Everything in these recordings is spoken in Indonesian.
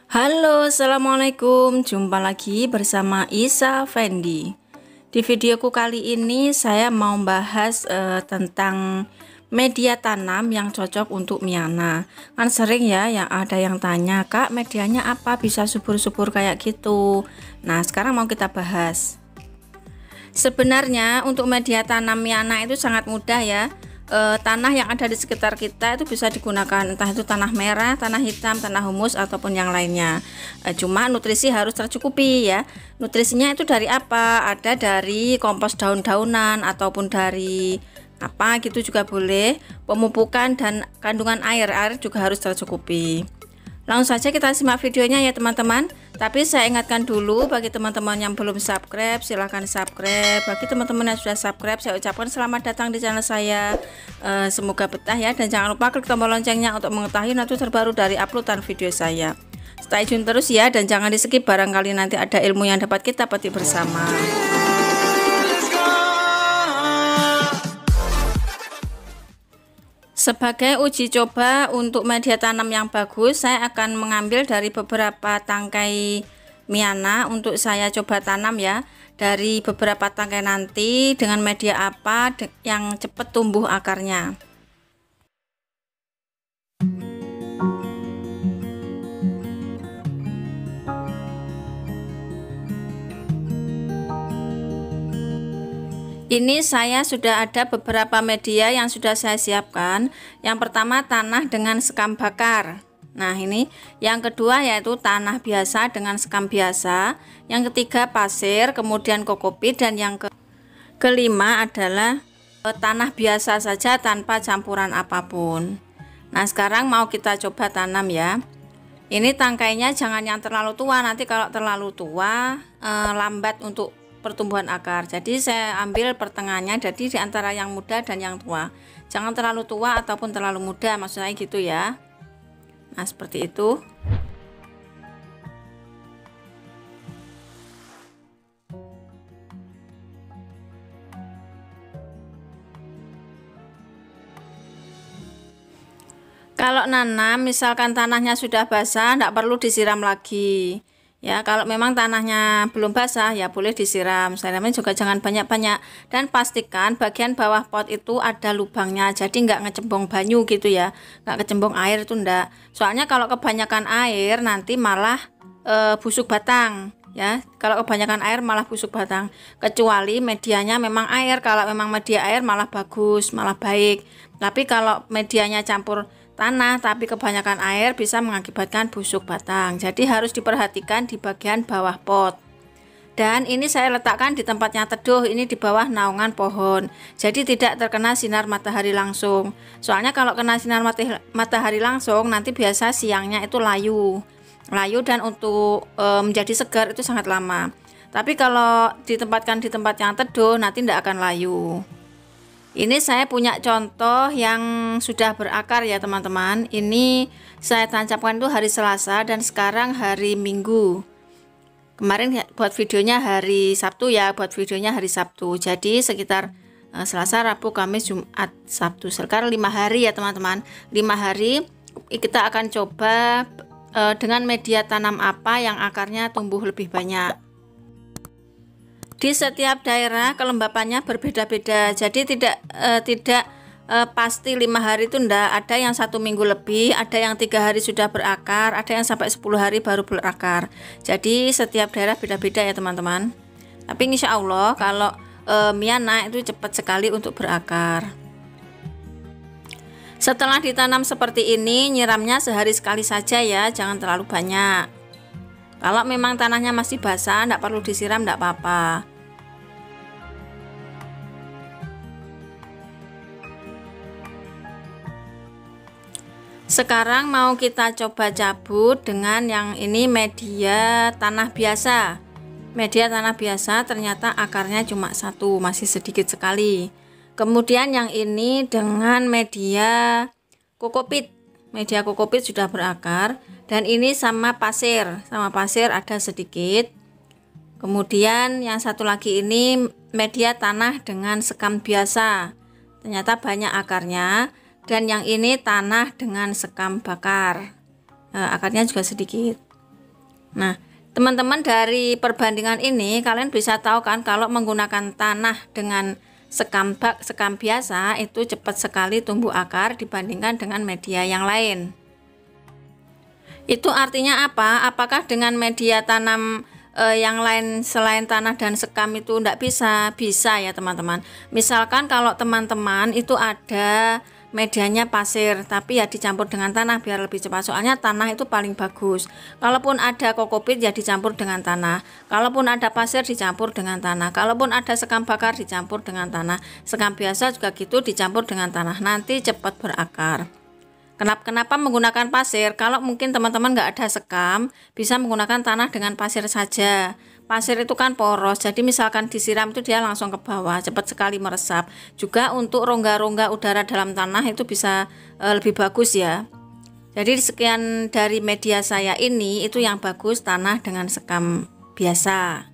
Halo, assalamualaikum. Jumpa lagi bersama Isa Fendi. Di videoku kali ini saya mau bahas tentang media tanam yang cocok untuk Miana. Kan sering ya yang ada yang tanya, Kak, medianya apa bisa subur-subur kayak gitu. Nah, sekarang mau kita bahas. Sebenarnya untuk media tanam Miana itu sangat mudah ya. Tanah yang ada di sekitar kita itu bisa digunakan, entah itu tanah merah, tanah hitam, tanah humus ataupun yang lainnya. Cuma nutrisi harus tercukupi ya. Nutrisinya itu dari apa? Ada dari kompos daun-daunan ataupun dari apa gitu juga boleh. Pemupukan dan kandungan air juga harus tercukupi. Langsung saja kita simak videonya ya teman-teman. Tapi saya ingatkan dulu bagi teman-teman yang belum subscribe, silahkan subscribe. Bagi teman-teman yang sudah subscribe, saya ucapkan selamat datang di channel saya. Semoga betah ya, dan jangan lupa klik tombol loncengnya untuk mengetahui notifikasi terbaru dari uploadan video saya. Stay tune terus ya, dan jangan di skip, barangkali nanti ada ilmu yang dapat kita petik bersama. Sebagai uji coba untuk media tanam yang bagus, saya akan mengambil dari beberapa tangkai Miana untuk saya coba tanam ya. Dari beberapa tangkai nanti dengan media apa yang cepat tumbuh akarnya. Ini saya sudah ada beberapa media yang sudah saya siapkan. Yang pertama tanah dengan sekam bakar. Nah ini, yang kedua yaitu tanah biasa dengan sekam biasa. Yang ketiga pasir, kemudian kokopit, dan yang kelima adalah tanah biasa saja tanpa campuran apapun. Nah sekarang mau kita coba tanam ya. Ini tangkainya jangan yang terlalu tua, nanti kalau terlalu tua lambat untuk pertumbuhan akar. Jadi saya ambil pertengahannya, jadi di antara yang muda dan yang tua. Jangan terlalu tua ataupun terlalu muda, maksudnya gitu ya. Nah seperti itu. Kalau nanam misalkan tanahnya sudah basah, tidak perlu disiram lagi ya. Kalau memang tanahnya belum basah ya boleh disiram. Siramnya juga jangan banyak-banyak, dan pastikan bagian bawah pot itu ada lubangnya, jadi nggak ngecembong banyu gitu ya, nggak kecembong air itu enggak. Soalnya kalau kebanyakan air nanti malah busuk batang ya. Kalau kebanyakan air malah busuk batang, kecuali medianya memang air. Kalau memang media air malah bagus, malah baik. Tapi kalau medianya campur tanah tapi kebanyakan air bisa mengakibatkan busuk batang. Jadi harus diperhatikan di bagian bawah pot. Dan ini saya letakkan di tempatnya teduh, ini di bawah naungan pohon. Jadi tidak terkena sinar matahari langsung. Soalnya kalau kena sinar matahari langsung nanti biasa siangnya itu layu. Layu dan untuk menjadi segar itu sangat lama. Tapi kalau ditempatkan di tempat yang teduh nanti tidak akan layu. Ini saya punya contoh yang sudah berakar ya teman-teman. Ini saya tancapkan itu hari Selasa dan sekarang hari Minggu. Kemarin buat videonya hari Sabtu ya, buat videonya hari Sabtu. Jadi sekitar Selasa, Rabu, Kamis, Jumat, Sabtu. Sekarang 5 hari ya teman-teman. 5 hari kita akan coba dengan media tanam apa yang akarnya tumbuh lebih banyak. Di setiap daerah kelembapannya berbeda-beda, jadi tidak pasti 5 hari itu enggak. Ada yang 1 minggu lebih, ada yang 3 hari sudah berakar, ada yang sampai 10 hari baru berakar. Jadi setiap daerah beda-beda ya teman-teman. Tapi insya Allah kalau Miana itu cepat sekali untuk berakar. Setelah ditanam seperti ini, nyiramnya sehari sekali saja ya, jangan terlalu banyak. Kalau memang tanahnya masih basah, tidak perlu disiram, tidak apa-apa. Sekarang mau kita coba cabut dengan yang ini media tanah biasa. Media tanah biasa ternyata akarnya cuma 1, masih sedikit sekali. Kemudian yang ini dengan media kokopit. Media kokopit sudah berakar, dan ini sama pasir ada sedikit. Kemudian yang satu lagi ini media tanah dengan sekam biasa, ternyata banyak akarnya. Dan yang ini tanah dengan sekam bakar, akarnya juga sedikit. Nah, teman-teman, dari perbandingan ini kalian bisa tahu kan kalau menggunakan tanah dengan sekam biasa itu cepat sekali tumbuh akar dibandingkan dengan media yang lain. Itu artinya apa? Apakah dengan media tanam yang lain selain tanah dan sekam itu tidak bisa? Bisa ya teman-teman. Misalkan kalau teman-teman itu ada medianya pasir tapi ya dicampur dengan tanah biar lebih cepat, soalnya tanah itu paling bagus. Kalaupun ada kokopit ya dicampur dengan tanah, kalaupun ada pasir dicampur dengan tanah, kalaupun ada sekam bakar dicampur dengan tanah, sekam biasa juga gitu dicampur dengan tanah, nanti cepat berakar. Kenapa menggunakan pasir? Kalau mungkin teman-teman nggak ada sekam, bisa menggunakan tanah dengan pasir saja. Pasir itu kan poros, jadi misalkan disiram itu dia langsung ke bawah, cepat sekali meresap. Juga untuk rongga-rongga udara dalam tanah itu bisa lebih bagus ya. Jadi sekian dari media saya ini, itu yang bagus tanah dengan sekam biasa.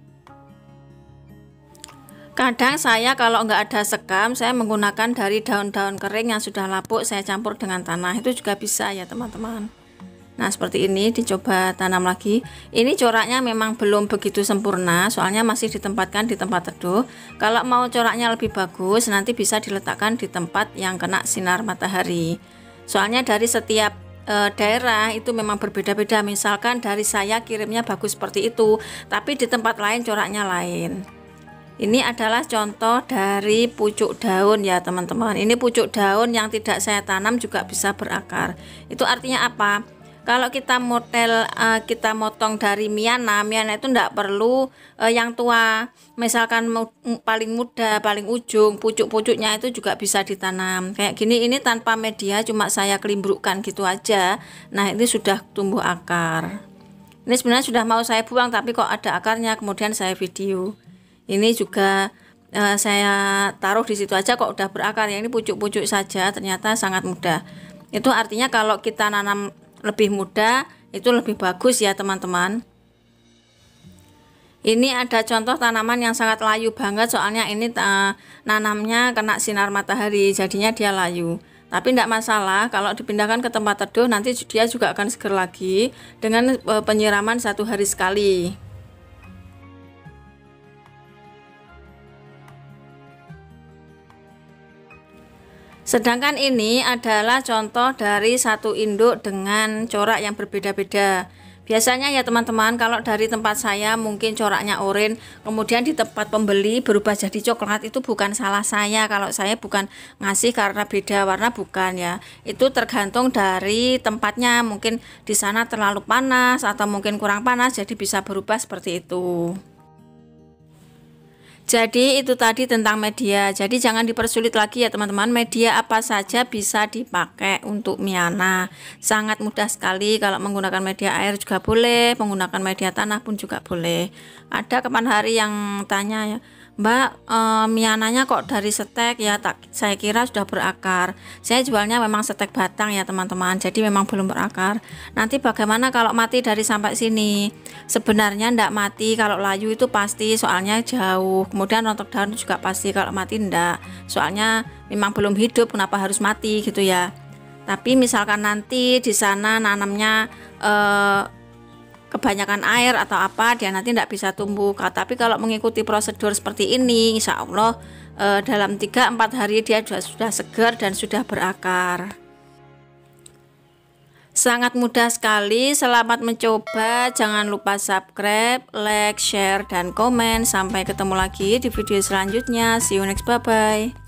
Kadang saya kalau nggak ada sekam, saya menggunakan dari daun-daun kering yang sudah lapuk, saya campur dengan tanah, itu juga bisa ya teman-teman. Nah seperti ini, dicoba tanam lagi. Ini coraknya memang belum begitu sempurna, soalnya masih ditempatkan di tempat teduh. Kalau mau coraknya lebih bagus, nanti bisa diletakkan di tempat yang kena sinar matahari. Soalnya dari setiap daerah itu memang berbeda-beda. Misalkan dari saya kirimnya bagus seperti itu, tapi di tempat lain coraknya lain. Ini adalah contoh dari pucuk daun ya teman-teman. Ini pucuk daun yang tidak saya tanam juga bisa berakar. Itu artinya apa? Kalau kita kita motong dari miana itu tidak perlu yang tua. Misalkan paling muda, paling ujung, pucuk-pucuknya itu juga bisa ditanam. Kayak gini, ini tanpa media, cuma saya kelimbrukkan gitu aja. Nah ini sudah tumbuh akar. Ini sebenarnya sudah mau saya buang, tapi kok ada akarnya, kemudian saya video. Ini juga saya taruh di situ aja kok udah berakar ya. Ini pucuk-pucuk saja, ternyata sangat mudah. Itu artinya kalau kita nanam lebih muda itu lebih bagus ya teman-teman. Ini ada contoh tanaman yang sangat layu banget, soalnya ini nanamnya kena sinar matahari, jadinya dia layu. Tapi tidak masalah, kalau dipindahkan ke tempat teduh nanti dia juga akan seger lagi dengan penyiraman 1 hari sekali. Sedangkan ini adalah contoh dari satu induk dengan corak yang berbeda-beda. Biasanya ya teman-teman, kalau dari tempat saya mungkin coraknya oranye, kemudian di tempat pembeli berubah jadi coklat, itu bukan salah saya. Kalau saya bukan ngasih karena beda warna, bukan ya. Itu tergantung dari tempatnya, mungkin di sana terlalu panas atau mungkin kurang panas, jadi bisa berubah seperti itu. Jadi itu tadi tentang media. Jadi jangan dipersulit lagi ya teman-teman. Media apa saja bisa dipakai untuk miana. Sangat mudah sekali. Kalau menggunakan media air juga boleh, menggunakan media tanah pun juga boleh. Ada kapan hari yang tanya ya, Mbak, miananya kok dari setek ya? Saya kira sudah berakar. Saya jualnya memang setek batang ya teman-teman, jadi memang belum berakar. Nanti bagaimana kalau mati dari sampai sini? Sebenarnya ndak mati, kalau layu itu pasti, soalnya jauh. Kemudian rontok daun juga pasti, kalau mati ndak, soalnya memang belum hidup, kenapa harus mati gitu ya. Tapi misalkan nanti di sana nanamnya kebanyakan air atau apa, dia nanti tidak bisa tumbuh. Tapi kalau mengikuti prosedur seperti ini, insya Allah dalam 3-4 hari dia sudah segar dan sudah berakar. Sangat mudah sekali. Selamat mencoba. Jangan lupa subscribe, like, share, dan komen. Sampai ketemu lagi di video selanjutnya. See you next, bye bye.